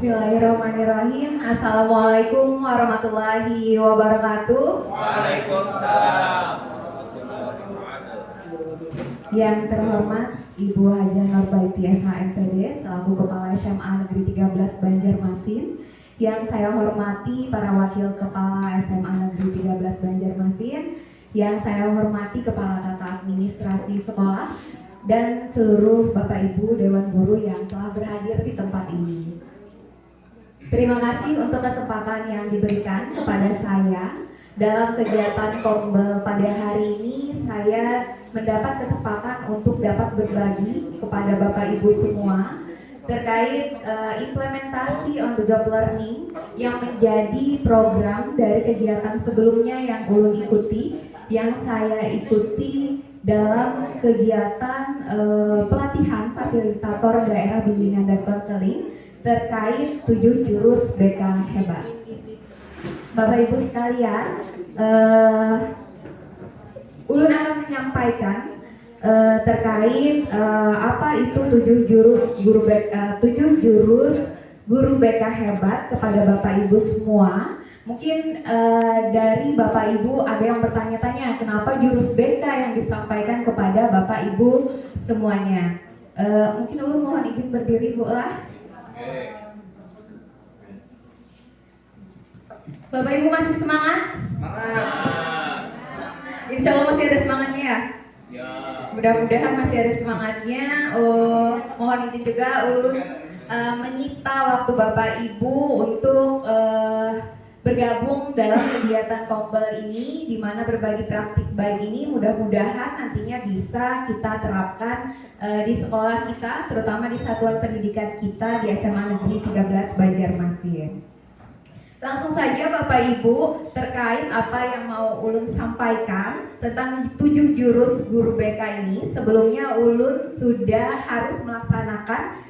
Bismillahirrahmanirrahim. Assalamualaikum warahmatullahi wabarakatuh. Waalaikumsalam. Yang terhormat Ibu Hajah Norbaiti SHMPD selaku Kepala SMA Negeri 13 Banjarmasin. Yang saya hormati para wakil Kepala SMA Negeri 13 Banjarmasin. Yang saya hormati Kepala Tata Administrasi Sekolah dan seluruh Bapak Ibu Dewan Guru yang telah berhadir di tempat ini. Terima kasih untuk kesempatan yang diberikan kepada saya dalam kegiatan Kombel pada hari ini. Saya mendapat kesempatan untuk dapat berbagi kepada Bapak Ibu semua terkait implementasi on the job learning yang menjadi program dari kegiatan sebelumnya yang ulun ikuti, yang saya ikuti dalam kegiatan pelatihan fasilitator daerah bimbingan dan konseling terkait 7 jurus BK hebat. Bapak Ibu sekalian, ulun akan menyampaikan terkait apa itu 7 jurus guru BK hebat kepada Bapak Ibu semua. Mungkin dari Bapak Ibu ada yang bertanya-tanya kenapa jurus BK yang disampaikan kepada Bapak Ibu semuanya. Mungkin ulun mohon izin berdiri Bu lah. Bapak Ibu masih semangat? Semangat. Insya Allah masih ada semangatnya ya? Ya. Mudah-mudahan masih ada semangatnya. Mohon izin juga ulun menyita waktu Bapak Ibu untuk bergabung dalam kegiatan Kombel ini, di mana berbagi praktik baik ini mudah-mudahan nantinya bisa kita terapkan di sekolah kita, terutama di satuan pendidikan kita di SMA Negeri 13 Banjarmasin. Langsung saja Bapak Ibu, terkait apa yang mau ulun sampaikan tentang 7 jurus guru BK ini. Sebelumnya ulun sudah harus melaksanakan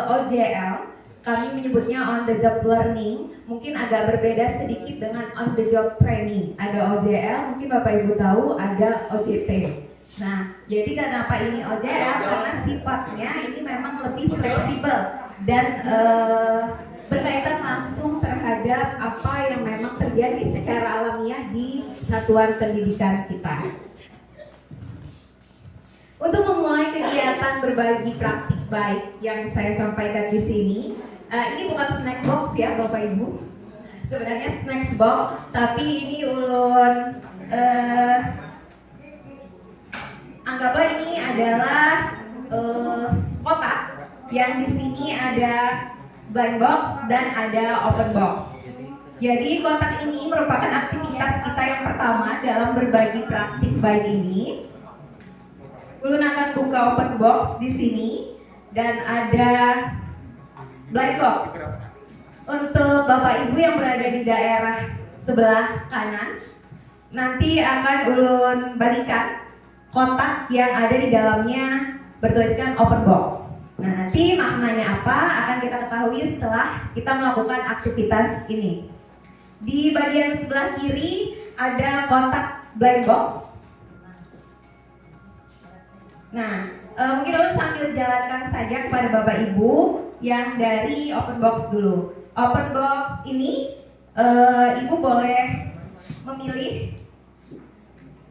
OJL. Kami menyebutnya on the job learning, mungkin agak berbeda sedikit dengan on the job training. Ada OJL, mungkin Bapak Ibu tahu, ada OJT. Nah, jadi kenapa ini OJL? Karena sifatnya ini memang lebih fleksibel dan berkaitan langsung terhadap apa yang memang terjadi secara alamiah di satuan pendidikan kita. Untuk memulai kegiatan berbagi praktik baik yang saya sampaikan di sini, ini bukan snack box ya Bapak Ibu. Sebenarnya snack box, tapi ini ulun anggaplah ini adalah kotak yang di sini ada blind box dan ada open box. Jadi kotak ini merupakan aktivitas kita yang pertama dalam berbagi praktik baik ini. Ulun akan buka open box di sini dan ada blind box. Untuk Bapak Ibu yang berada di daerah sebelah kanan, nanti akan ulun bagikan kotak yang ada di dalamnya bertuliskan open box. Nah, nanti maknanya apa akan kita ketahui setelah kita melakukan aktivitas ini. Di bagian sebelah kiri ada kotak blind box. Nah, mungkin ulun sambil jalankan saja kepada Bapak Ibu yang dari open box dulu. Open box ini Ibu boleh memilih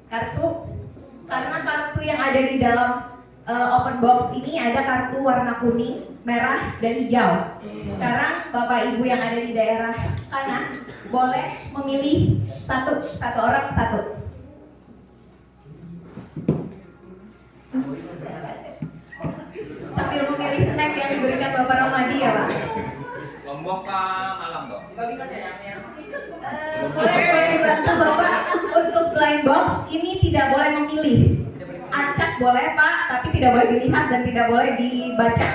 kartu, karena kartu yang ada di dalam open box ini ada kartu warna kuning, merah, dan hijau. Sekarang Bapak Ibu yang ada di daerah kanan boleh memilih satu orang satu. Sambil memilih snack yang diberikan Bapak Ramadi ya Pak. Lombok Kang Alam dong. Boleh dibantu Bapak untuk blind box ini tidak boleh memilih. Acak boleh Pak, tapi tidak boleh dilihat dan tidak boleh dibaca.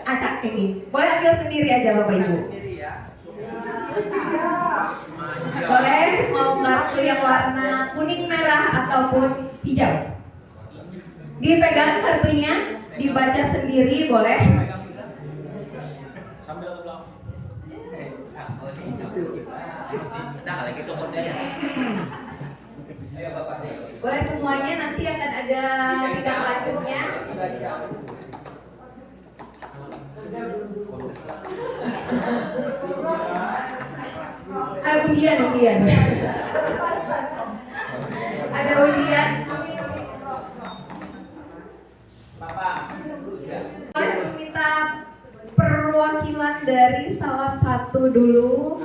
Acak ini. Boleh ambil sendiri aja Bapak Ibu. Boleh mau kartu yang warna kuning, merah ataupun hijau. Dipegang kartunya, dibaca sendiri boleh. Boleh semuanya, nanti akan ada sidang lanjutnya. Undian. Ada undian. Boleh meminta perwakilan dari salah satu dulu.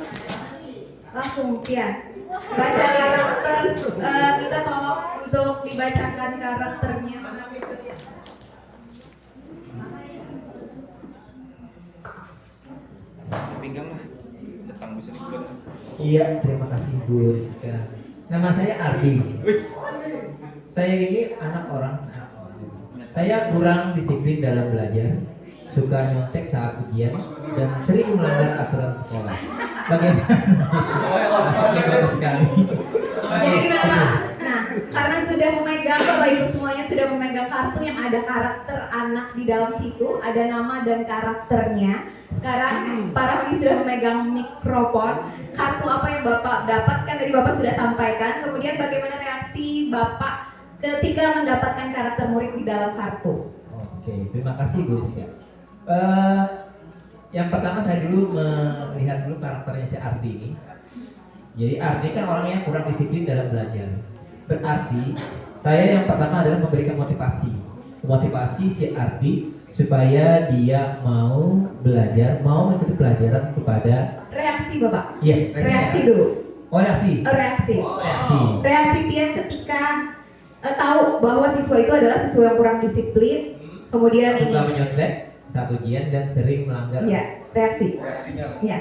Langsung ya. Baca karakter. Minta tolong untuk dibacakan karakternya. Pinggang lah. Datang bisa nih. Iya, terima kasih Bu Rizka. Nama saya Ardi. Saya ini anak orang. Saya kurang disiplin dalam belajar, suka nyontek saat ujian, dan sering melanggar aturan sekolah. Bagaimana? Bagus sekali. Jadi gimana Pak? Nah, karena sudah memegang, Bapak Ibu semuanya sudah memegang kartu yang ada karakter anak di dalam situ, ada nama dan karakternya. Sekarang para pendis sudah memegang mikrofon. Kartu apa yang Bapak dapatkan tadi Bapak sudah sampaikan. Kemudian bagaimana reaksi Bapak ketika mendapatkan karakter murid di dalam kartu? Oke, terima kasih Bu Rizka. Yang pertama saya dulu melihat dulu karakternya si Ardi ini. Jadi Ardi kan orang yang kurang disiplin dalam belajar. Berarti saya yang pertama adalah memberikan motivasi si Ardi supaya dia mau belajar, mau mengikuti pelajaran kepada Reaksi Bapak? iya, Reaksi dulu. Oh, reaksi. Reaksi Pian ketika tahu bahwa siswa itu adalah siswa yang kurang disiplin, kemudian ini. Suka menyontek saat ujian dan sering melanggar. Iya, reaksi. Reaksinya Iya.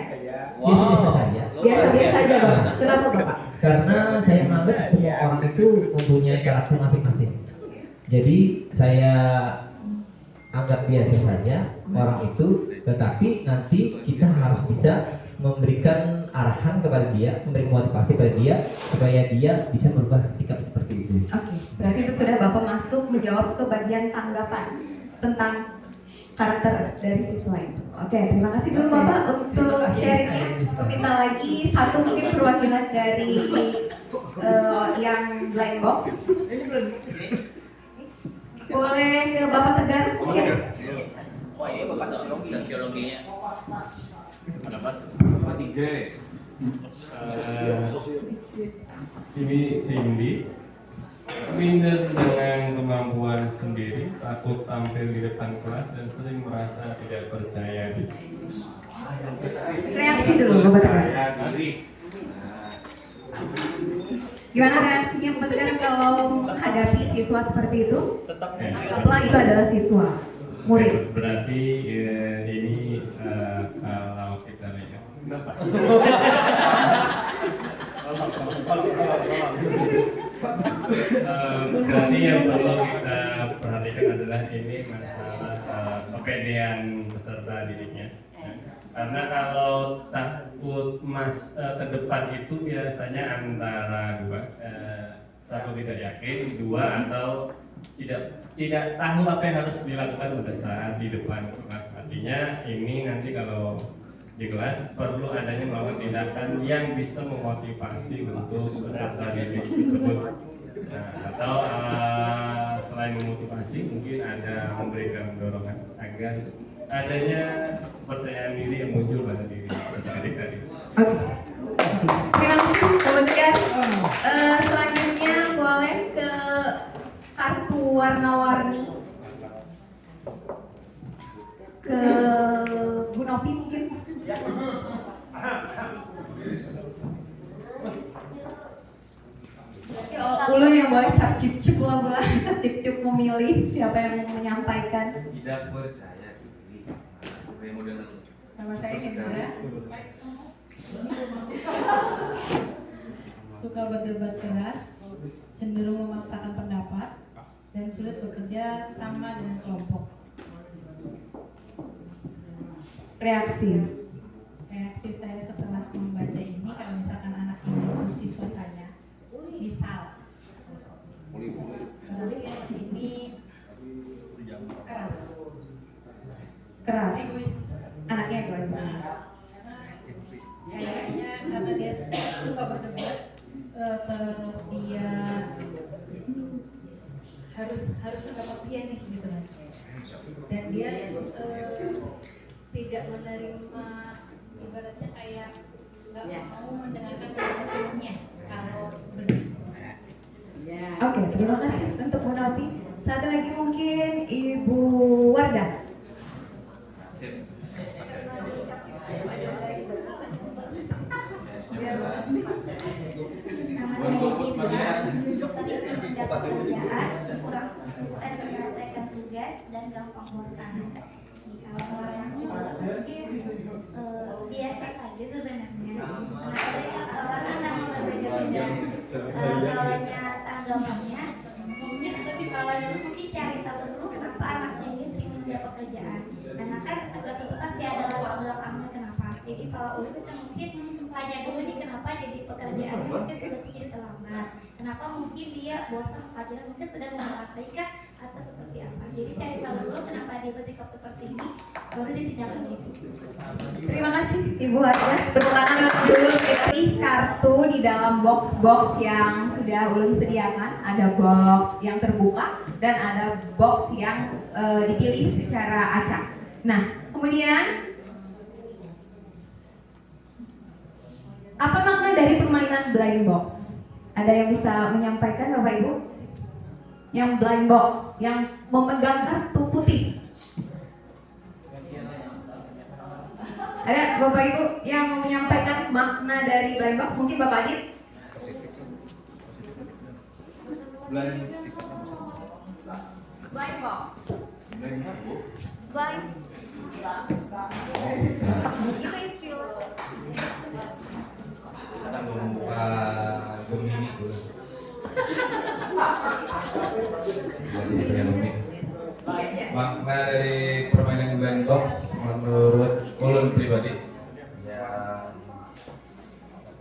Biasa-biasa saja. Biasa-biasa aja Bapak. Kenapa Bapak? Karena saya menganggap semua orang itu mempunyai karakter masing-masing. Jadi saya anggap biasa saja orang itu, tetapi nanti kita harus bisa memberikan arahan kepada dia, memberi motivasi kepada dia supaya dia bisa merubah sikap seperti itu. Oke, berarti itu sudah Bapak masuk menjawab ke bagian tanggapan tentang karakter dari siswa itu. Oke, terima kasih dulu Bapak untuk sharingnya. Minta lagi satu mungkin perwakilan dari yang blind box. Boleh ke Bapak Tegar mungkin? Wah, ini Bapak sosiologinya. Ada Mas. Ini Cindy, minder dengan kemampuan sendiri, takut tampil di depan kelas dan sering merasa tidak percaya diri. Reaksi dulu Bapak Tegar. Percaya diri. Gimana reaksinya Bapak Tegar kalau menghadapi siswa seperti itu? Oke. Anggaplah itu adalah siswa, murid. Berarti ini kalau kita lihat, kenapa? Berarti yang perlu kita perhatikan adalah ini masalah kepedean peserta didiknya. Karena kalau takut ke depan itu biasanya antara dua, satu tidak yakin, dua atau tidak tahu apa yang harus dilakukan pada saat di depan kelas. Artinya ini nanti kalau di kelas perlu adanya melakukan tindakan yang bisa memotivasi untuk peserta didik tersebut. Nah, atau selain memotivasi mungkin ada memberikan dorongan agar adanya kepercayaan diri yang muncul pada diri peserta didik tadi. Oke. Terima kasih Bapak Tegar. Selanjutnya boleh ke kartu warna-warni. Ke Bu Nopi mungkin. Ulun yang boleh cap cip bola cap cip memilih siapa yang menyampaikan. Tidak percaya diri. Nama saya Hendra. Suka berdebat keras, cenderung memaksakan pendapat, dan sulit bekerja sama dengan kelompok. Reaksi saya setelah membaca ini, kalau misalkan anak ini itu siswa saya, misal ini keras, egois, Anaknya egois. kayaknya karena dia suka berdebat, terus dia harus mendapat dia nih gitu kan, dan dia tidak menerima ibaratnya kayak nggak mau mendengarkan filmnya kalau berdiskusi. Oke, terima kasih untuk Bu Novi. Satu lagi mungkin Ibu Wardah. Sip. Nama saya Citra, sering mendapat kerjaan, kurang konsisten menyelesaikan tugas, dan gampang bosan. Kalau orang yang mungkin biasa saja sebenarnya. Karena nama berbeda-beda. Kalanya tanggapannya, mungkin cari tahu dulu kenapa anaknya ini sering mendapat kerjaan. Karena kan segala sesuatu pasti ada latar belakangnya kenapa. Jadi kalau ulun bisa mungkin tanya dulu nih kenapa jadi pekerjaannya mungkin tugasnya jadi terlambat. Kenapa mungkin dia bosan pelajaran mungkin sudah menguasai kah atau seperti apa. Jadi cari tahu dulu kenapa dia bersikap seperti ini baru ditindaklanjuti. Terima kasih Ibu Wardah. Tepuk tangan untuk dulu. Pilih kartu di dalam box-box yang sudah ulun sediakan. Ada box yang terbuka dan ada box yang dipilih secara acak. Nah, kemudian apa makna dari permainan blind box? Ada yang bisa menyampaikan Bapak Ibu? Yang blind box, yang memegang kartu putih. Ada Bapak Ibu yang mau menyampaikan makna dari blind box? Mungkin Bapak Adit? Blind box. Blind. Itu istilah. Ada membuka Gemini dulu. Makna dari permainan blind box menurut ulun pribadi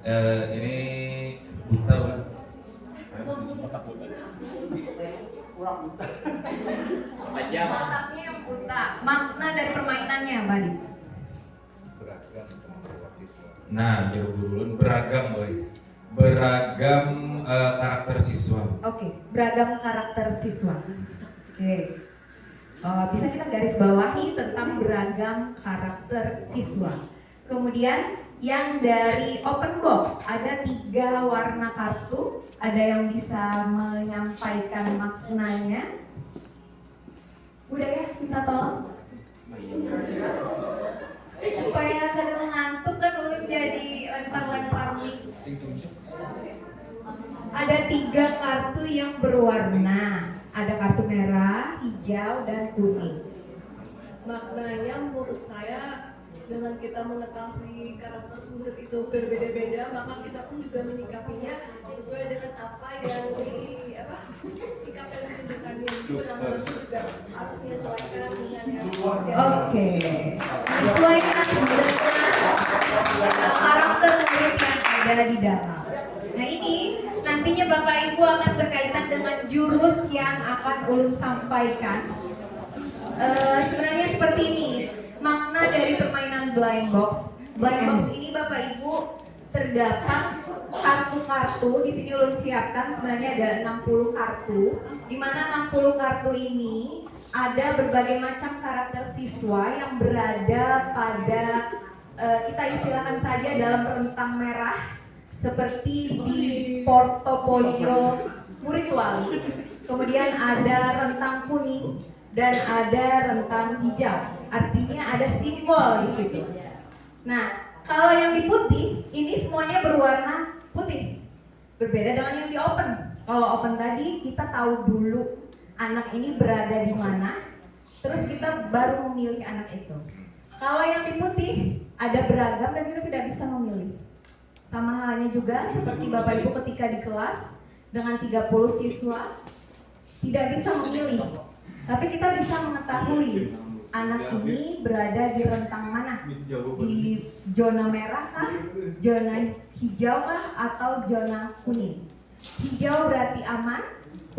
ya ini buta bukan? Otaknya yang buta. Makna dari permainannya, Mbak Adit? Nah, jauh ulun beragam boy, beragam karakter siswa. Oke, beragam karakter siswa. Oke. Bisa kita garis bawahi tentang beragam karakter siswa. Kemudian yang dari open box ada 3 warna kartu. Ada yang bisa menyampaikan maknanya. Udah ya, minta tolong. Supaya kada ngantuk kan ulun jadi lempar-lempar mic. Ada 3 kartu yang berwarna. Ada kartu merah, hijau, dan kuning. Maknanya menurut saya dengan kita mengetahui karakter murid itu berbeda-beda, maka kita pun juga menyikapinya sesuai dengan apa yang sikap yang ditunjukkannya. Namun juga harus menyesuaikan dengan yang Oke. Menyesuaikan dengan karakter murid yang ada di dalam. Nah ini nantinya Bapak Ibu akan berkaitan dengan jurus yang akan ulun sampaikan. Sebenarnya seperti ini makna dari permainan blind box. Blind box ini Bapak Ibu terdapat kartu-kartu. Di sini ulun siapkan sebenarnya ada 60 kartu. Di mana 60 kartu ini ada berbagai macam karakter siswa yang berada pada kita istilahkan saja dalam rentang merah seperti di portofolio murid wali. Kemudian ada rentang kuning dan ada rentang hijau. Artinya ada simbol di situ. Nah, kalau yang di putih ini semuanya berwarna putih. Berbeda dengan yang di open. Kalau open tadi kita tahu dulu anak ini berada di mana, terus kita baru memilih anak itu. Kalau yang di putih ada beragam dan kita tidak bisa memilih. Sama halnya juga seperti Bapak Ibu ketika di kelas dengan 30 siswa tidak bisa memilih. Tapi kita bisa mengetahui anak ini berada di rentang mana? Di zona merah kah? Zona hijau kah? Atau zona kuning? Hijau berarti aman,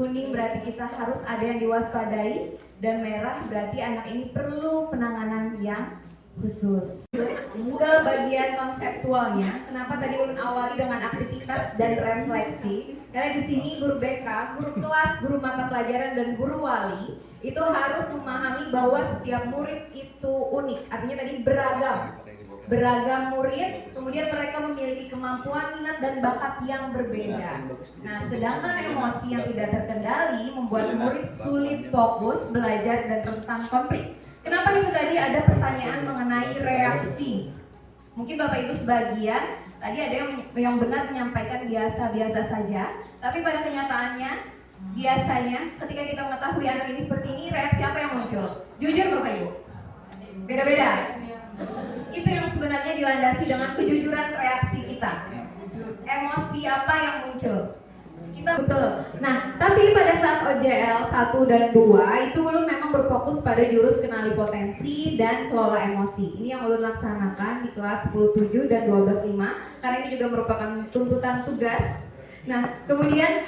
kuning berarti kita harus ada yang diwaspadai, dan merah berarti anak ini perlu penanganan yang khusus. Ke bagian konseptualnya, kenapa tadi ulun awali dengan aktivitas dan refleksi? Karena di sini guru BK, guru kelas, guru mata pelajaran, dan guru wali itu harus memahami bahwa setiap murid itu unik, artinya tadi beragam. beragam murid, kemudian mereka memiliki kemampuan, minat, dan bakat yang berbeda. Nah, sedangkan emosi yang tidak terkendali membuat murid sulit fokus, belajar, dan rentan konflik. Kenapa itu tadi ada pertanyaan mengenai reaksi? Mungkin Bapak Ibu sebagian, tadi ada yang benar menyampaikan biasa-biasa saja, tapi pada kenyataannya, biasanya ketika kita mengetahui anak ini seperti ini, reaksi apa yang muncul? Jujur Bapak Ibu? Beda-beda. Itu yang sebenarnya dilandasi dengan kejujuran reaksi kita. Emosi apa yang muncul? Kita betul. Nah, tapi pada saat OJL 1 dan 2 itu Ulun memang berfokus pada jurus kenali potensi dan kelola emosi. Ini yang Ulun laksanakan di kelas 10.7 dan 12.5 karena ini juga merupakan tuntutan tugas. Nah, kemudian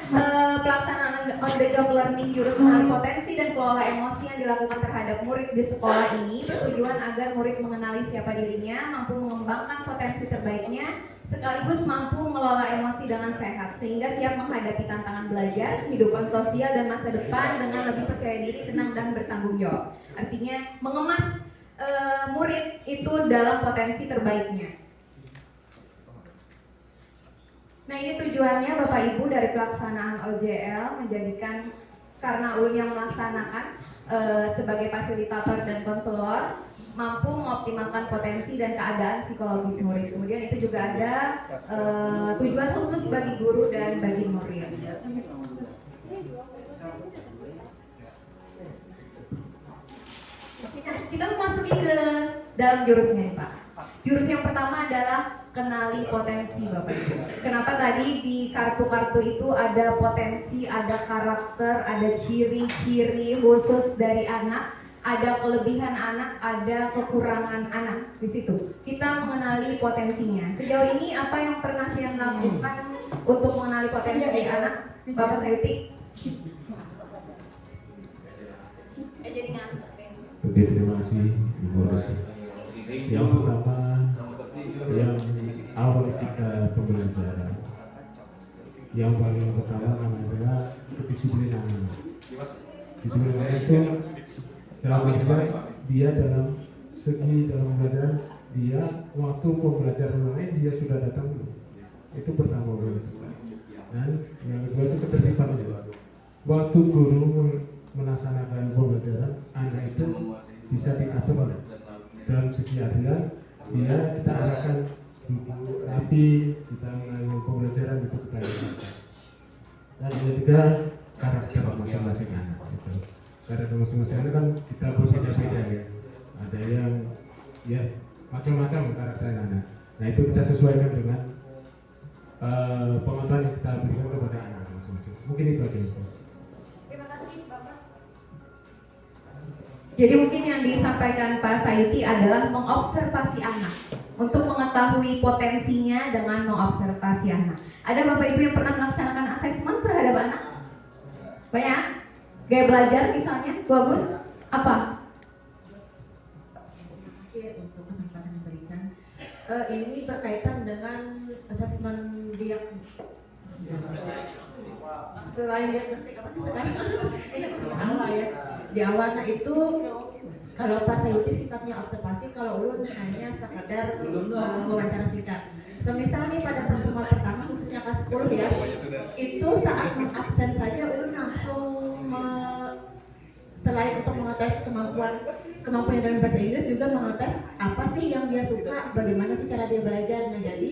pelaksanaan on the job learning jurus kenali potensi dan kelola emosi yang dilakukan terhadap murid di sekolah ini bertujuan agar murid mengenali siapa dirinya, mampu mengembangkan potensi terbaiknya, sekaligus mampu mengelola emosi dengan sehat sehingga siap menghadapi tantangan belajar, kehidupan sosial dan masa depan dengan lebih percaya diri, tenang dan bertanggung jawab. Artinya mengemas murid itu dalam potensi terbaiknya. Nah, ini tujuannya Bapak Ibu dari pelaksanaan OJL menjadikan, karena Ulun yang melaksanakan sebagai fasilitator dan konselor, mampu mengoptimalkan potensi dan keadaan psikologis murid. Kemudian itu juga ada tujuan khusus bagi guru dan bagi murid. Nah, kita memasuki ke dalam jurusnya nih Pak. Jurus yang pertama adalah kenali potensi Bapak Ibu. Kenapa tadi di kartu-kartu itu ada potensi, ada karakter, ada ciri-ciri khusus dari anak, ada kelebihan anak, ada kekurangan anak di situ. Kita mengenali potensinya. Sejauh ini apa yang pernah yang lakukan untuk mengenali potensi anak, Bapak Sayuti? Jadi ngantuk. Oke, terima kasih Ibu Rizky. Yang pertama, yang awal ketika pembelajaran, yang paling pertama adalah kedisiplinan. Disiplinan itu dalam artian dia dalam segi dalam pembelajaran, dia waktu pembelajaran lain dia sudah datang dulu. Itu pertama. Dan yang kedua itu ketertiban. Waktu guru melaksanakan pembelajaran, anak itu bisa diatur dalam segi artian dia kita arahkan duduk rapi, kita mengalami pembelajaran itu kita arahkan. Dan yang ketiga karakter masing-masing anak itu. Karakter masing-masing anak kan kita berbeda-beda ya. Ada yang ya macam-macam karakter anak. Nah itu kita sesuaikan dengan pengetahuan yang kita berikan kepada anak masing-masing. Mungkin itu aja. Terima kasih Bapak. Jadi mungkin yang disampaikan Pak Sayuti adalah mengobservasi anak untuk mengetahui potensinya dengan mengobservasi anak. Ada Bapak Ibu yang pernah melaksanakan asesmen terhadap anak? Banyak? Gaya belajar misalnya? Bagus? Apa? Untuk kesempatan memberikan ini berkaitan dengan asesmen dia selain diagnostik apa sih sekarang awal ya di awalnya itu kalau Pak Sayuti sifatnya observasi, kalau Ulun hanya sekadar wawancara singkat. Semisal nih pada pertemuan pertama khususnya kelas 10 ya, itu saat mengabsen saja Ulun langsung selain untuk mengetes kemampuan dalam bahasa Inggris juga mengetes apa sih yang dia suka, bagaimana sih cara dia belajar. Nah jadi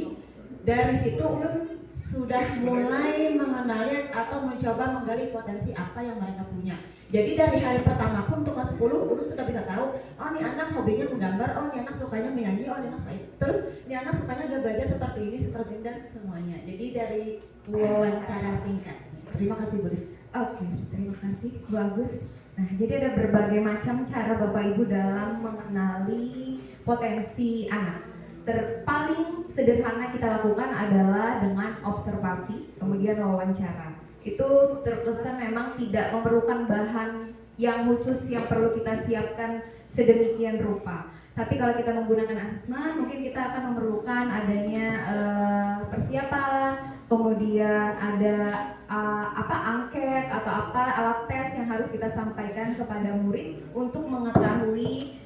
dari situ Ulun sudah mulai mengenali atau mencoba menggali potensi apa yang mereka punya. Jadi dari hari pertama pun untuk kelas 10 Ulun sudah bisa tahu, oh ini anak hobinya menggambar, oh ini anak sukanya menyanyi, oh ini anak suka terus ini anak sukanya dia belajar seperti ini dan semuanya. Jadi dari wawancara singkat. Terima kasih Bu Rizky. Oke, terima kasih Bu Agus. Nah, jadi ada berbagai macam cara Bapak Ibu dalam mengenali potensi anak. Paling sederhana kita lakukan adalah dengan observasi, kemudian wawancara. Itu terkesan memang tidak memerlukan bahan yang khusus yang perlu kita siapkan sedemikian rupa. Tapi kalau kita menggunakan asesmen, mungkin kita akan memerlukan adanya persiapan, kemudian ada angket atau alat tes yang harus kita sampaikan kepada murid untuk mengetahui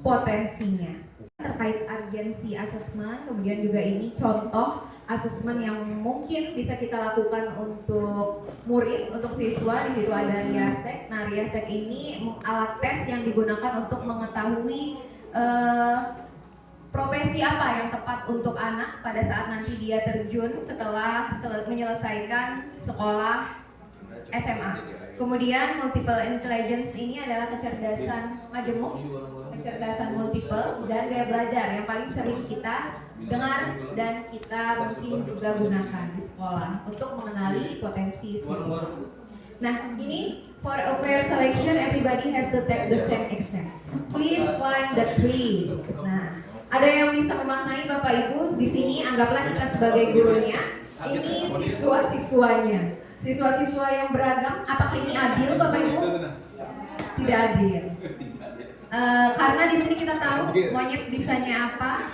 potensinya. Terkait urgency assessment, kemudian juga ini contoh asesmen yang mungkin bisa kita lakukan untuk murid, untuk siswa. Di situ ada RIASEC. Nah, RIASEC ini alat tes yang digunakan untuk mengetahui profesi apa yang tepat untuk anak pada saat nanti dia terjun setelah menyelesaikan sekolah SMA. Kemudian multiple intelligence ini adalah kecerdasan majemuk, kecerdasan multiple, dan gaya belajar yang paling sering kita dengar dan kita mungkin juga gunakan di sekolah untuk mengenali potensi siswa. Nah, ini for a fair selection everybody has to take the same exam. Please climb the tree. Nah, ada yang bisa memaknai Bapak Ibu di sini, anggaplah kita sebagai gurunya. Ini siswa-siswanya. Siswa-siswa yang beragam, apakah ini adil Bapak Ibu? Tidak adil. Karena di sini kita tahu monyet bisanya apa,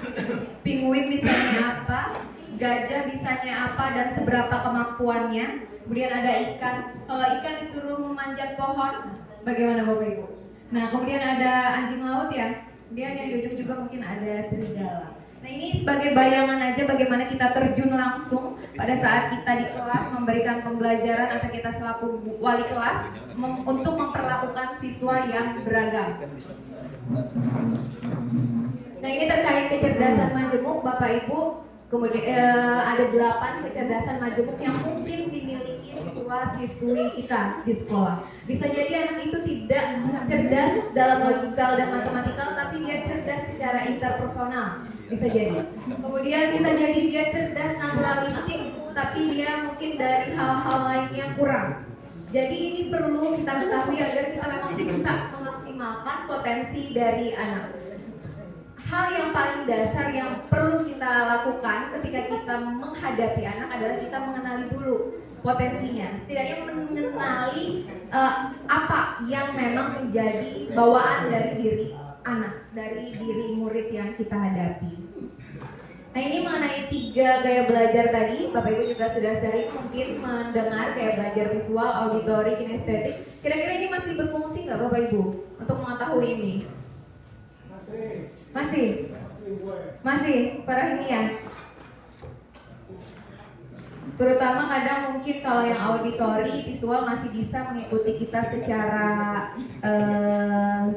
penguin bisanya apa, gajah bisanya apa, dan seberapa kemampuannya. Kemudian ada ikan. Kalau ikan disuruh memanjat pohon, bagaimana Bapak Ibu? Nah, kemudian ada anjing laut ya. Kemudian yang di ujung juga mungkin ada serigala. Nah, ini sebagai bayangan aja bagaimana kita terjun langsung pada saat kita di kelas memberikan pembelajaran atau kita selaku wali kelas untuk memperlakukan siswa yang beragam. Nah, ini terkait kecerdasan majemuk Bapak Ibu. Kemudian ada 8 kecerdasan majemuk yang mungkin dimiliki siswa-siswi kita di sekolah. Bisa jadi anak itu tidak cerdas dalam logikal dan matematikal, tapi dia cerdas secara interpersonal. Bisa jadi. Kemudian bisa jadi dia cerdas naturalistik, tapi dia mungkin dari hal-hal lainnya kurang. Jadi ini perlu kita ketahui agar kita memang bisa memaksimalkan potensi dari anak. Hal yang paling dasar yang perlu kita lakukan ketika kita menghadapi anak adalah kita mengenali dulu potensinya. Setidaknya mengenali apa yang memang menjadi bawaan dari diri anak, dari diri murid yang kita hadapi. Nah, ini mengenai 3 gaya belajar tadi, Bapak Ibu juga sudah sering mungkin mendengar gaya belajar visual, auditori, kinestetik. Kira-kira ini masih berfungsi nggak Bapak Ibu untuk mengetahui ini? Masih Farahimia. Terutama kadang mungkin kalau yang auditori, visual masih bisa mengikuti kita secara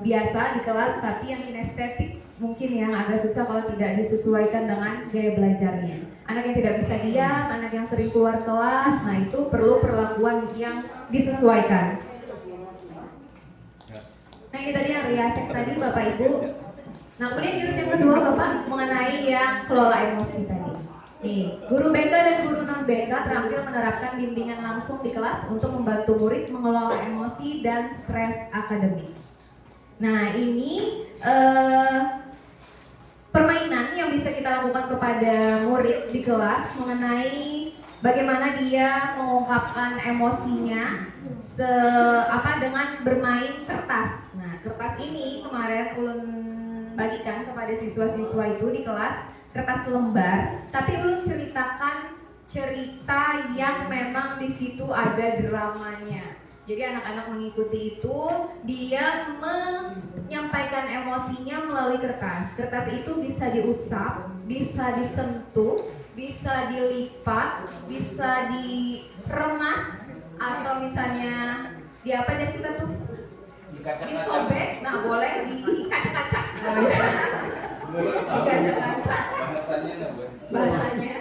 biasa di kelas, tapi yang kinestetik mungkin yang agak susah kalau tidak disesuaikan dengan gaya belajarnya. Anak yang tidak bisa diam, anak yang sering keluar kelas, nah itu perlu perlakuan yang disesuaikan. Nah, ini tadi yang RIASEC tadi Bapak Ibu. Nah, kemudian jurus yang kedua Bapak mengenai yang kelola emosi tadi. Nih, guru BK dan guru non BK terampil menerapkan bimbingan langsung di kelas untuk membantu murid mengelola emosi dan stres akademik. Nah, ini permainan yang bisa kita lakukan kepada murid di kelas mengenai bagaimana dia mengungkapkan emosinya dengan bermain kertas. Nah, kertas ini kemarin Ulun bagikan kepada siswa-siswa itu di kelas, kertas lembar, tapi Ulun ceritakan cerita yang memang di situ ada dramanya. Jadi anak-anak mengikuti itu, dia menyampaikan emosinya melalui kertas. Kertas itu bisa diusap, bisa disentuh, bisa dilipat, bisa diremas, atau misalnya di apa jadi kita tuh? Disobek, nah boleh dikacak-kacak. Bahasanya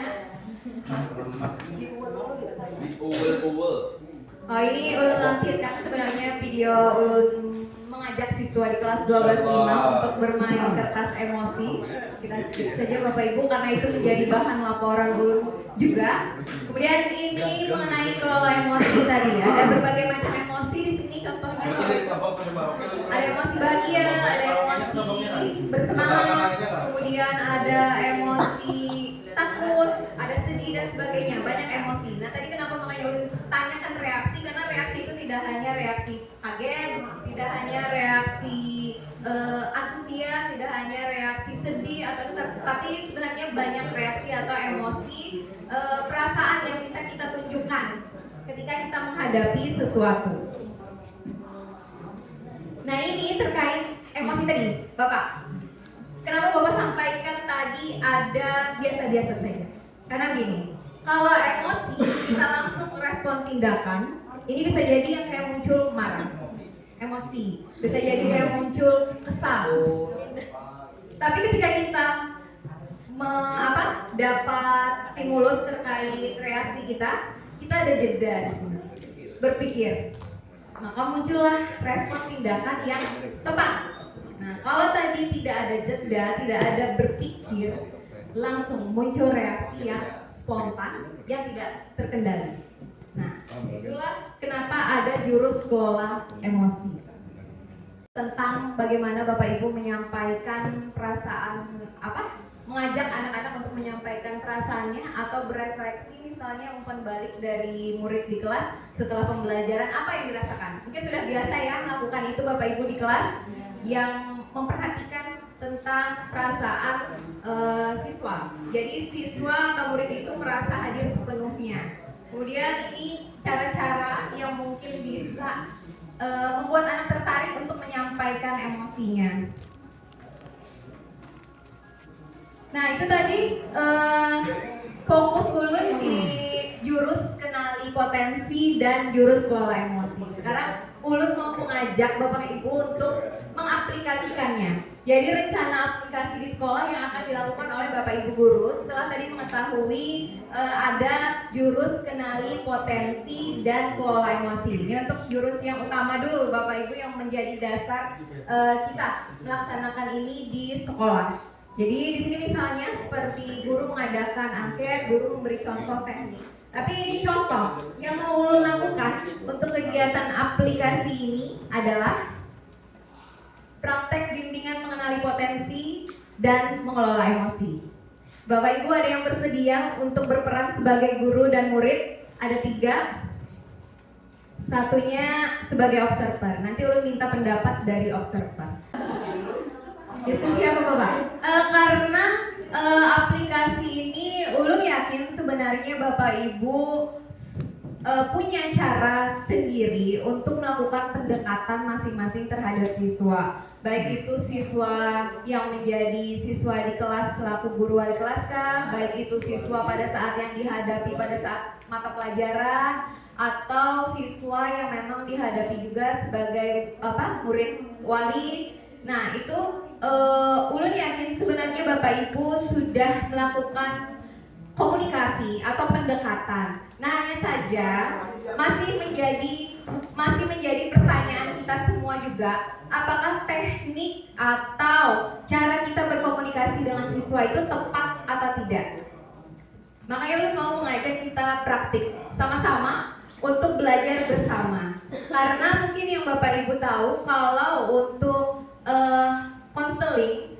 oh, ini Ulun lampirkan sebenarnya video Ulun mengajak siswa di kelas 12.5 untuk bermain kertas emosi. Kita skip saja Bapak Ibu karena itu menjadi bahan laporan Ulun juga. Kemudian ini mengenai kelola emosi tadi ya. Ada berbagai macam emosi di sini, contohnya ada emosi bahagia, ada emosi bersemangat, kemudian ada emosi takut, ada sedih dan sebagainya, banyak emosi. Nah, tadi kenapa makanya Ulun tanyakan reaksi, karena reaksi itu tidak hanya reaksi kaget, tidak hanya reaksi antusias, tidak hanya reaksi sedih atau tapi sebenarnya banyak reaksi atau emosi perasaan yang bisa kita tunjukkan ketika kita menghadapi sesuatu. Nah, ini terkait emosi tadi, Bapak. Kenapa Bapak sampaikan tadi ada biasa-biasa saja? Karena gini, kalau emosi kita langsung respon tindakan, ini bisa jadi yang kayak muncul marah, emosi, bisa jadi kayak muncul kesal. Tapi ketika kita dapat stimulus terkait reaksi kita ada jeda di sini, berpikir, maka muncullah respon tindakan yang tepat. Nah, kalau tadi tidak ada jeda, tidak ada berpikir, langsung muncul reaksi yang spontan, yang tidak terkendali. Nah, itulah kenapa ada jurus kelola emosi. Tentang bagaimana Bapak Ibu menyampaikan perasaan mengajak anak-anak untuk menyampaikan perasaannya atau berefleksi, misalnya umpan balik dari murid di kelas setelah pembelajaran, apa yang dirasakan. Mungkin sudah biasa ya melakukan itu Bapak Ibu di kelas, yang memperhatikan tentang perasaan siswa. Jadi siswa atau murid itu merasa hadir sepenuhnya. Kemudian ini cara-cara yang mungkin bisa membuat anak tertarik untuk menyampaikan emosinya. Nah, itu tadi fokus dulu di jurus kenali potensi dan jurus kelola emosi. Sekarang Ulun mau mengajak Bapak Ibu untuk mengaplikasikannya. Jadi rencana aplikasi di sekolah yang akan dilakukan oleh Bapak Ibu guru setelah tadi mengetahui ada jurus kenali potensi dan kelola emosi. Ini untuk jurus yang utama dulu Bapak Ibu yang menjadi dasar kita melaksanakan ini di sekolah. Jadi di sini misalnya seperti guru mengadakan angket, guru memberi contoh teknik. Tapi ini contoh yang mau Ulun lakukan untuk kegiatan aplikasi ini adalah praktek bimbingan mengenali potensi dan mengelola emosi. Bapak Ibu ada yang bersedia untuk berperan sebagai guru dan murid? Ada 3. Satunya sebagai observer. Nanti Ulun minta pendapat dari observer. Diskusi apa Bapak? Karena aplikasi ini Ulun yakin sebenarnya Bapak Ibu punya cara sendiri untuk melakukan pendekatan masing-masing terhadap siswa. Baik itu siswa yang menjadi siswa di kelas selaku guru wali kelas kah, baik itu siswa pada saat yang dihadapi pada saat mata pelajaran, atau siswa yang memang dihadapi juga sebagai murid wali. Nah, itu Ulun yakin sebenarnya Bapak Ibu sudah melakukan komunikasi atau pendekatan. Nah, hanya saja masih menjadi pertanyaan kita semua juga, apakah teknik atau cara kita berkomunikasi dengan siswa itu tepat atau tidak. Makanya Ulun mau mengajak kita praktik sama-sama untuk belajar bersama. Karena mungkin yang Bapak Ibu tahu kalau untuk konseling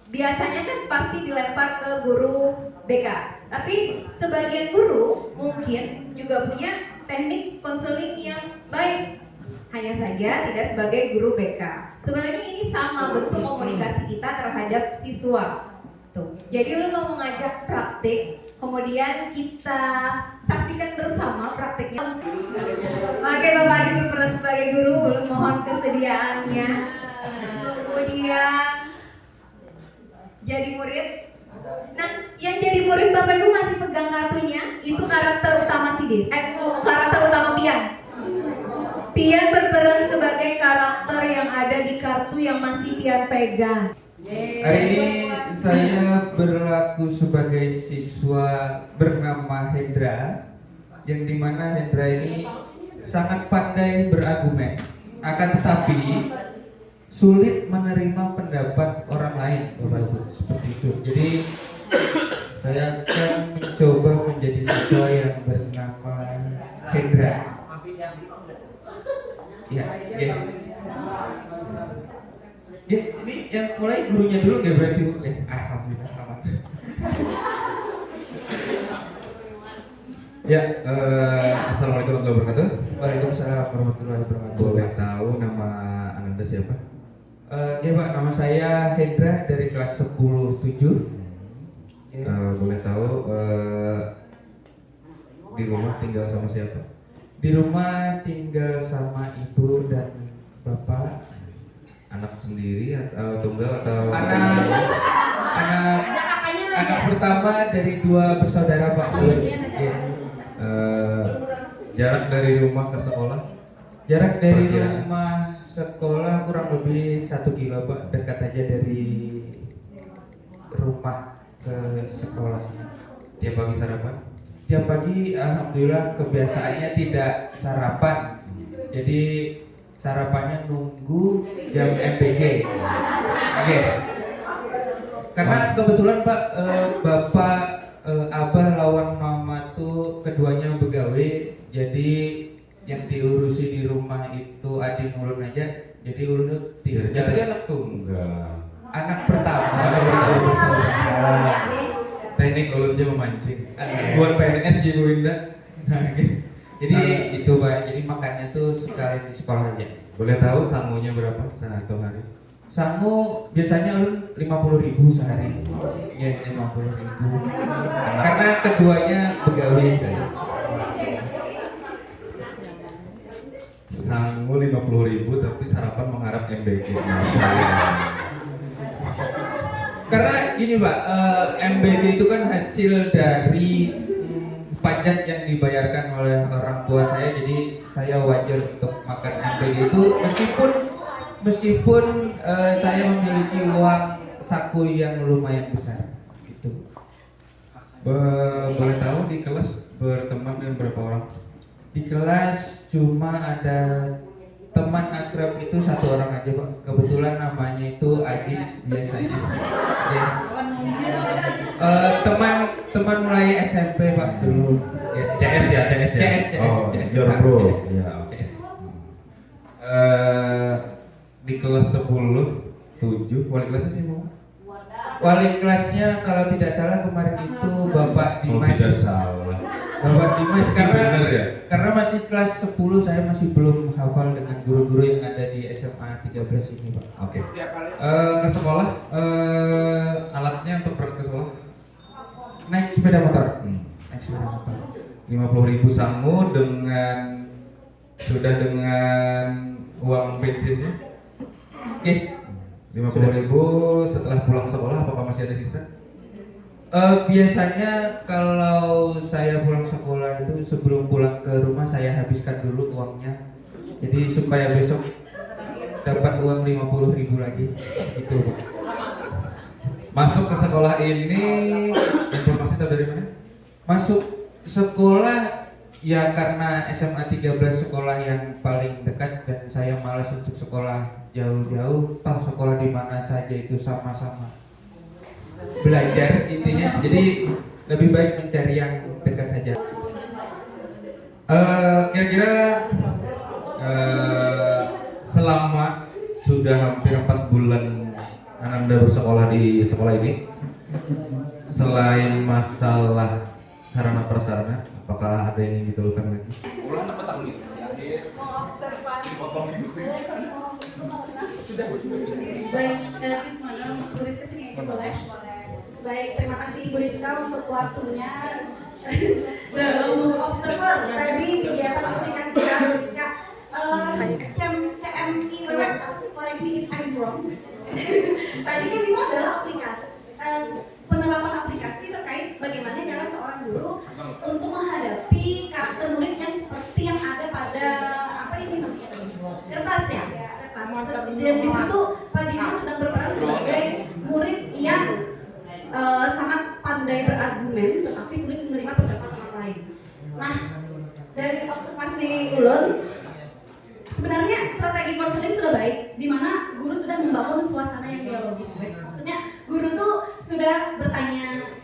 biasanya kan pasti dilempar ke guru BK. Tapi sebagian guru mungkin juga punya teknik konseling yang baik, hanya saja tidak sebagai guru BK. Sebenarnya ini sama bentuk komunikasi kita terhadap siswa. Tuh. Jadi Ulun mau mengajak praktik, kemudian kita saksikan bersama praktiknya. Oke, Bapak Ibu berperan sebagai guru, Ulun mohon kesediaannya. Kemudian jadi murid. Nah, yang jadi murid Bapak Ibu masih pegang kartunya, itu karakter utama karakter utama Pian. Pian berperan sebagai karakter yang ada di kartu yang masih Pian pegang. Hari ini saya berlaku sebagai siswa bernama Hendra, yang dimana Hendra ini sangat pandai berargumen, akan tetapi sulit menerima pendapat orang lain, Bapak Ibu, seperti itu. Jadi saya akan mencoba menjadi siswa yang bernama Hendra. Ya, ya. Ya, ini yang mulai gurunya dulu gak berarti Bu? Alhamdulillah selamat. Ya, assalamualaikum warahmatullahi wabarakatuh. Waalaikumsalam warahmatullahi wabarakatuh. Boleh tahu nama Anda siapa? Ya Pak, nama saya Hendra dari kelas 10-7. Boleh tahu di rumah tinggal sama siapa? Di rumah tinggal sama ibu dan bapak. Anak sendiri atau tunggal atau Anak pertama dari 2 bersaudara Pak. Iya. Jarak dari rumah ke sekolah? Jarak dari Perkiraan. rumah sekolah kurang lebih 1 kilo Pak, dekat aja dari rumah ke sekolah. Tiap pagi sarapan? Tiap pagi alhamdulillah kebiasaannya tidak sarapan. Jadi sarapannya nunggu jam MBG. Oke. Karena kebetulan Pak, Bapak, Abah lawan Mama tuh keduanya begawe, jadi yang diurusi di rumah itu adik ulun aja. Jadi ulun tuh Tadi tinggal anak tunggal. anak pertama dari bersaudara. Teknik ulunnya memancing. Buat PNS Ibu Winda. Nah, gitu. Jadi itu Pak, jadi makannya tuh sekali di sekolah aja. Boleh tahu sangunya berapa satu hari? Sangu biasanya ulun 50.000 sehari. Ya 50.000. Karena keduanya begawe. Sangu 50.000 tapi sarapan mengharap MBG. Karena gini Pak, MBG itu kan hasil dari pajak yang dibayarkan oleh orang tua saya, jadi saya wajar untuk makan MBG itu meskipun saya memiliki uang saku yang lumayan besar gitu. Boleh tahu di kelas berteman dengan berapa orang? Di kelas cuma ada teman akrab itu 1 orang aja Pak. Kebetulan namanya itu Ajis biasanya. Ya. Teman mulai SMP Pak dulu. Ya. CS ya? CS. Oh, CS, your Pak. bro. CS. Ya, oke. Di kelas 7 wali kelasnya sih mau? Wali kelasnya kalau tidak salah kemarin itu Bapak Kalau Dimas. tidak salah. Bapak Dimas Bener ya? karena masih kelas 10 saya masih belum hafal dengan guru-guru yang ada di SMA 13 ini Pak. Oke. Ke sekolah, alatnya untuk berangkat ke sekolah? Naik sepeda motor. Naik sepeda motor. 50.000 sangu dengan uang bensinnya? Oke. 50.000 setelah pulang sekolah apakah masih ada sisa? Biasanya kalau saya pulang sekolah itu sebelum pulang ke rumah saya habiskan dulu uangnya. Jadi supaya besok dapat uang 50.000 lagi. Gitu Pak. Masuk ke sekolah ini informasi tahu dari mana? Masuk sekolah ya karena SMA 13 sekolah yang paling dekat dan saya malas untuk sekolah jauh-jauh. Toh sekolah di mana saja itu sama-sama belajar intinya. Jadi lebih baik mencari yang dekat saja. Kira-kira selama sudah hampir 4 bulan Ananda bersekolah di sekolah ini, selain masalah sarana prasarana, apakah ada yang dikeluhkan lagi? Baik, tulis kesini aja boleh. Baik, terima kasih Ibu Rizka untuk waktunya dalam observer tadi kegiatan aplikasi Ibu Rizka CMIWW, correct me if I'm wrong. Tadi kan itu adalah aplikasi penerapan aplikasi terkait bagaimana cara seorang guru untuk menghadapi karakter murid yang seperti yang ada pada apa ini namanya kertas ya, kertas. Dan di situ Pak Dimas sedang berperan sebagai murid yang sangat pandai berargumen tetapi sulit menerima pendapat orang lain. Nah, dari observasi ulun sebenarnya strategi konseling sudah baik, di mana guru sudah membangun suasana yang dialogis. Maksudnya guru tuh sudah bertanya,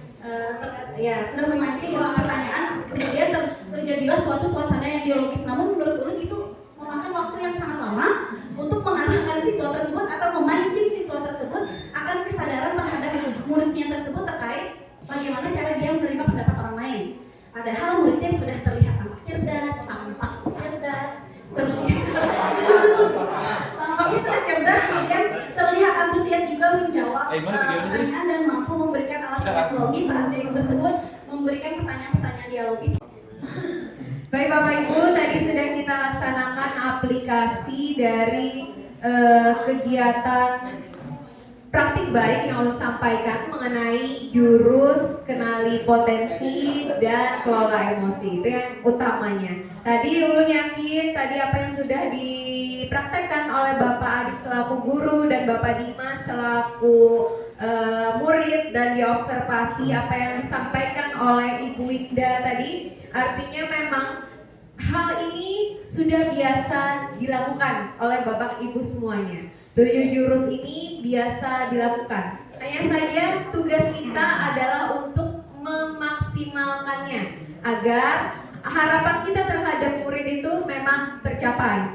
sudah memancing dengan pertanyaan, kemudian terjadilah suatu suasana yang dialogis. Namun menurut ulun itu memakan waktu yang sangat lama untuk mengarahkan siswa tersebut atau memancing siswa tersebut akan kesadaran terhadap muridnya tersebut terkait bagaimana cara dia menerima pendapat orang lain. Padahal muridnya sudah terlihat tampak cerdas, tampaknya sudah cerdas, kemudian terlihat antusias juga menjawab pertanyaan dan mampu memberikan alasan yang logis saat dia tersebut memberikan pertanyaan-pertanyaan dialogis. Baik Bapak Ibu, tadi sedang kita laksanakan aplikasi dari kegiatan praktik baik yang ulun sampaikan mengenai jurus kenali potensi dan kelola emosi. Itu yang utamanya. Tadi ulun yakin tadi apa yang sudah dipraktekkan oleh Bapak Adit selaku guru dan Bapak Dimas selaku murid dan diobservasi apa yang disampaikan oleh Ibu Wigda tadi, artinya memang hal ini sudah biasa dilakukan oleh Bapak Ibu semuanya. 7 jurus ini biasa dilakukan. Hanya saja tugas kita adalah untuk memaksimalkannya agar harapan kita terhadap murid itu memang tercapai.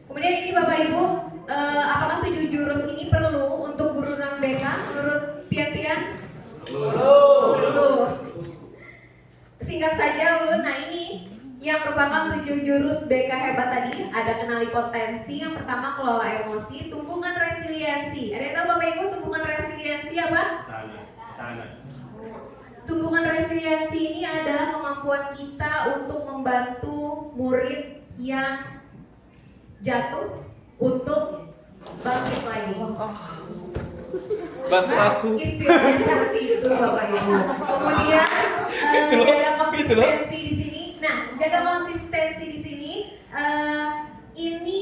Kemudian ini Bapak Ibu, apakah 7 jurus ini perlu untuk guru non BK menurut Pian-Pian? Perlu. Singkat saja ulun, nah ini yang merupakan 7 jurus BK hebat tadi. Ada kenali potensi, yang pertama kelola emosi, tumbuhkan resiliensi. Ada yang tahu Bapak Ibu tumbuhkan resiliensi apa? Tanah. Tumbuhkan resiliensi ini adalah kemampuan kita untuk membantu murid yang jatuh untuk bangkit lagi. Bantu aku. Istilahnya seperti itu Bapak Ibu. Kemudian jaga konsistensi di sini. Nah, jaga konsistensi di sini ini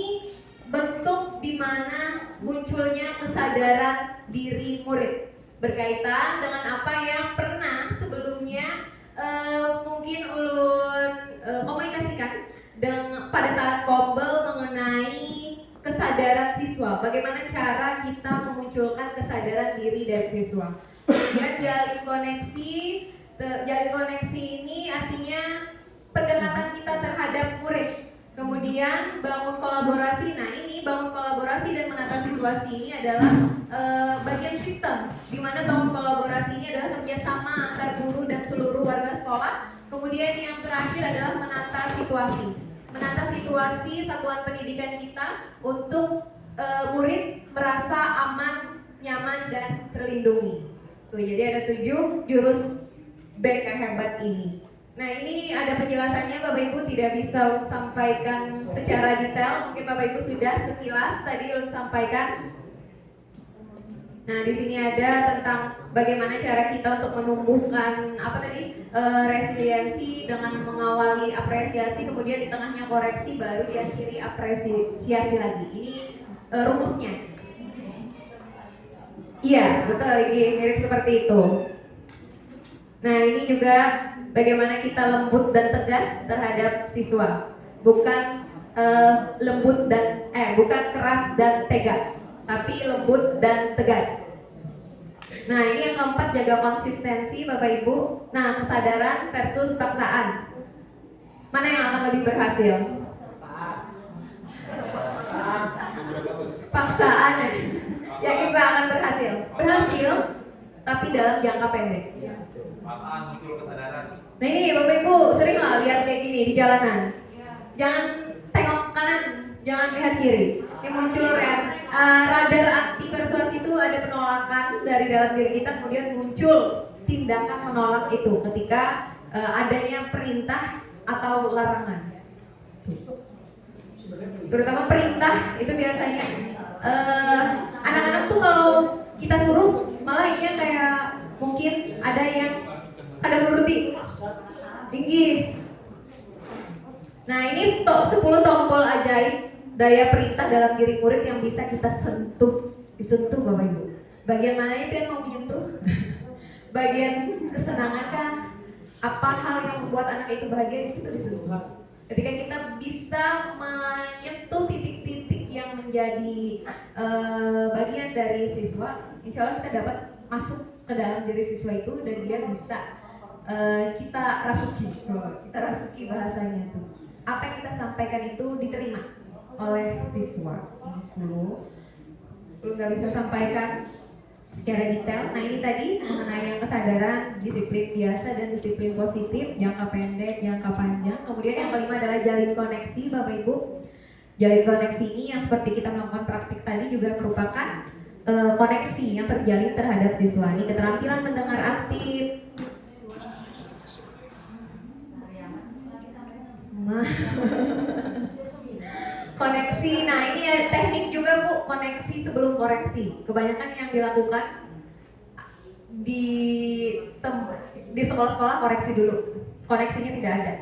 bentuk di mana munculnya kesadaran diri murid berkaitan dengan apa yang pernah sebelumnya mungkin ulun komunikasikan dengan pada saat kombel mengenai kesadaran siswa. Bagaimana cara kita memunculkan kesadaran diri dari siswa? Ya, jalin koneksi ini artinya pendekatan kita terhadap murid. Kemudian bangun kolaborasi. Nah ini bangun kolaborasi dan menata situasi ini adalah bagian sistem, di mana bangun kolaborasi ini adalah kerjasama antar guru dan seluruh warga sekolah. Kemudian yang terakhir adalah menata situasi satuan pendidikan kita untuk murid merasa aman, nyaman dan terlindungi. Tuh, jadi ada 7 jurus BK hebat ini. Nah ini ada penjelasannya Bapak Ibu, tidak bisa sampaikan secara detail, mungkin Bapak Ibu sudah sekilas tadi ulun sampaikan. Nah di sini ada tentang bagaimana cara kita untuk menumbuhkan resiliensi dengan mengawali apresiasi, kemudian di tengahnya koreksi, baru diakhiri apresiasi lagi. Ini rumusnya. Iya betul, ini mirip seperti itu. Nah ini juga bagaimana kita lembut dan tegas terhadap siswa, bukan bukan keras dan tega, tapi lembut dan tegas. Nah ini yang keempat, jaga konsistensi Bapak Ibu. Nah kesadaran versus paksaan, mana yang akan lebih berhasil? Paksaan. Yakin Pak akan berhasil? Berhasil, tapi dalam jangka pendek. Paksaan muncul kesadaran. Nah ini Bapak Ibu sering lah lihat kayak gini di jalanan. Jangan tengok kanan, jangan lihat kiri. Ini muncul radar anti persuasi itu, ada penolakan dari dalam diri kita, kemudian muncul tindakan menolak itu ketika adanya perintah atau larangan. Terutama perintah itu biasanya anak-anak tuh kalau kita suruh malah iya kayak mungkin ada yang ada menuruti tinggi. Nah ini 10 tombol ajaib daya perintah dalam diri murid yang bisa kita disentuh Bapak Ibu. Bagian mana yang mau menyentuh? Bagian kesenangan kah? Apa hal yang membuat anak itu bahagia, di situ disentuh. Ketika kita bisa menyentuh titik-titik yang menjadi bagian dari siswa, insya Allah kita dapat masuk ke dalam diri siswa itu dan dia bisa kita rasuki bahasanya tuh. Apa yang kita sampaikan itu diterima oleh siswa. Ini 10 belum nggak bisa sampaikan secara detail. Nah ini tadi mengenai yang kesadaran, disiplin biasa dan disiplin positif, jangka pendek, jangka panjang. Kemudian yang kelima adalah jalin koneksi Bapak Ibu. Jalin koneksi ini yang seperti kita melakukan praktik tadi juga merupakan koneksi yang terjalin terhadap siswa. Ini keterampilan mendengar aktif, koneksi. Nah ini teknik juga juga Bu, koneksi sebelum koreksi. Kebanyakan yang dilakukan di sekolah-sekolah koreksi dulu. Koneksinya tidak ada.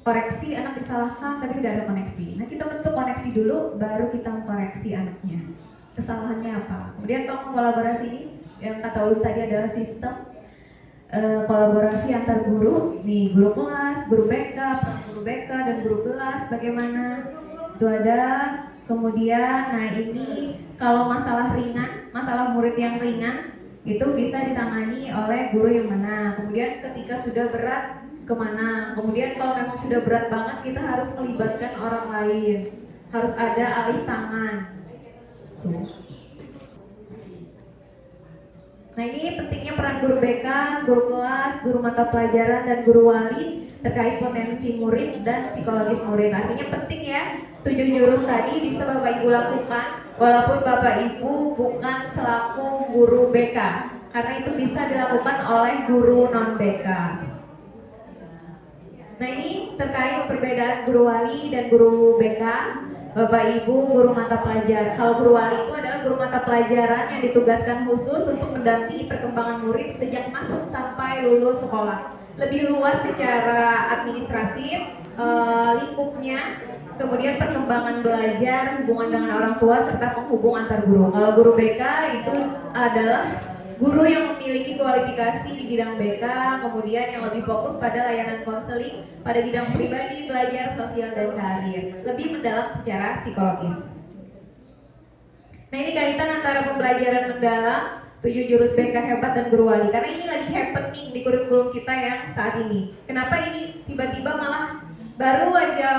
Koreksi anak disalahkan tapi tidak ada koneksi. Nah, kita bentuk koneksi dulu baru kita mengkoreksi anaknya. Kesalahannya apa? Kemudian kalau kolaborasi ini yang kata Ulun tadi adalah sistem kolaborasi antar guru, nih guru kelas, guru BK, guru BK dan guru kelas bagaimana itu ada. Kemudian, nah ini kalau masalah ringan, masalah murid yang ringan itu bisa ditangani oleh guru yang mana. Kemudian ketika sudah berat kemana. Kemudian kalau memang sudah berat banget kita harus melibatkan orang lain, harus ada alih tangan. Tuh. Nah ini pentingnya peran guru BK, guru kelas, guru mata pelajaran, dan guru wali terkait potensi murid dan psikologis murid. Artinya penting ya, 7 jurus tadi bisa Bapak Ibu lakukan walaupun Bapak Ibu bukan selaku guru BK, karena itu bisa dilakukan oleh guru non BK. Nah ini terkait perbedaan guru wali dan guru BK. Bapak Ibu guru mata pelajaran. Kalau guru wali itu adalah guru mata pelajaran yang ditugaskan khusus untuk mendampingi perkembangan murid sejak masuk sampai lulus sekolah. Lebih luas secara administratif, lingkupnya, kemudian perkembangan belajar, hubungan dengan orang tua serta penghubung antar guru. Kalau guru BK itu adalah guru yang memiliki kualifikasi di bidang BK, kemudian yang lebih fokus pada layanan konseling pada bidang pribadi, belajar, sosial, dan karir, lebih mendalam secara psikologis. Nah ini kaitan antara pembelajaran mendalam, 7 jurus BK hebat, dan guru wali, karena ini lagi happening di kurikulum kita yang saat ini. Kenapa ini tiba-tiba malah baru aja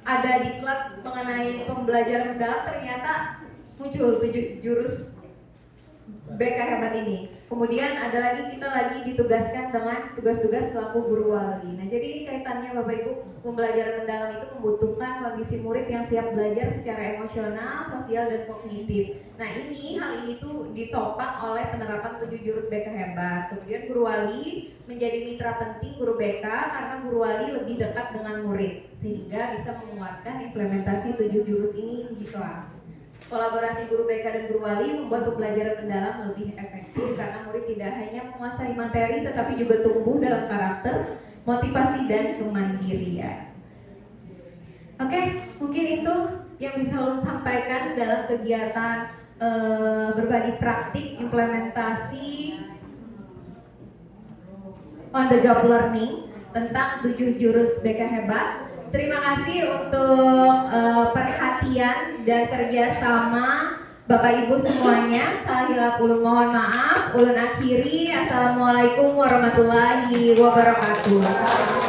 ada diklat mengenai pembelajaran mendalam, ternyata muncul 7 jurus BK hebat ini. Kemudian ada lagi, kita lagi ditugaskan dengan tugas-tugas selaku guru wali. Nah jadi ini kaitannya Bapak Ibu, pembelajaran mendalam itu membutuhkan kondisi murid yang siap belajar secara emosional, sosial, dan kognitif. Nah hal ini tuh ditopang oleh penerapan 7 jurus BK hebat. Kemudian guru wali menjadi mitra penting guru BK karena guru wali lebih dekat dengan murid, sehingga bisa menguatkan implementasi 7 jurus ini di kelas. Kolaborasi guru BK dan guru wali membuat pembelajaran mendalam lebih efektif karena murid tidak hanya menguasai materi tetapi juga tumbuh dalam karakter, motivasi, dan kemandirian. Oke, mungkin itu yang bisa Ulun sampaikan dalam kegiatan berbagi praktik implementasi on the job learning tentang 7 jurus BK hebat. Terima kasih untuk perhatian dan kerjasama Bapak Ibu semuanya. Salah hilap Ulun mohon maaf. Ulun akhiri. Assalamualaikum warahmatullahi wabarakatuh.